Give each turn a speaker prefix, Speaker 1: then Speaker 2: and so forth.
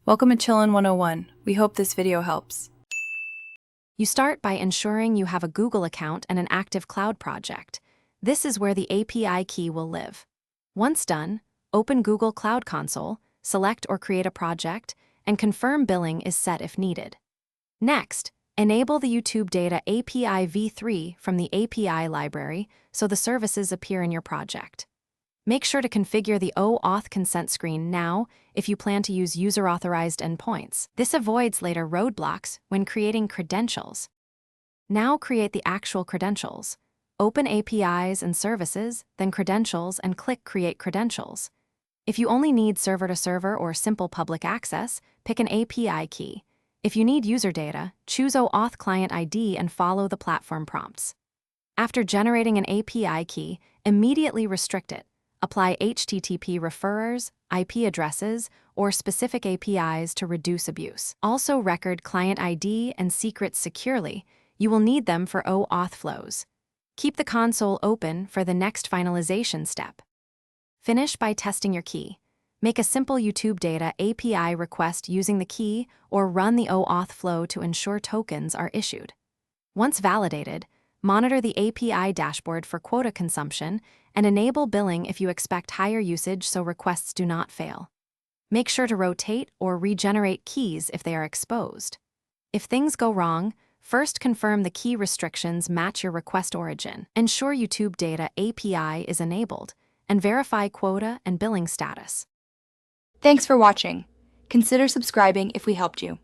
Speaker 1: Welcome to Chillin' 101. We hope this video helps.
Speaker 2: You start by ensuring you have a Google account and an active cloud project. This is where the API key will live. Once done, open Google Cloud Console, select or create a project, and confirm billing is set if needed. Next, enable the YouTube Data API v3 from the API library so the services appear in your project. Make sure to configure the OAuth consent screen now if you plan to use user-authorized endpoints. This avoids later roadblocks when creating credentials. Now create the actual credentials. Open APIs and services, then credentials, and click Create Credentials. If you only need server-to-server or simple public access, pick an API key. If you need user data, choose OAuth Client ID and follow the platform prompts. After generating an API key, immediately restrict it. Apply HTTP referrers, IP addresses, or specific APIs to reduce abuse. Also record client ID and secrets securely. You will need them for OAuth flows. Keep the console open for the next finalization step. Finish by testing your key. Make a simple YouTube Data API request using the key or run the OAuth flow to ensure tokens are issued. Once validated, monitor the API dashboard for quota consumption and enable billing if you expect higher usage so requests do not fail. Make sure to rotate or regenerate keys if they are exposed. If things go wrong, first confirm the key restrictions match your request origin. Ensure YouTube Data API is enabled, and verify quota and billing status.
Speaker 3: Thanks for watching. Consider subscribing if we helped you.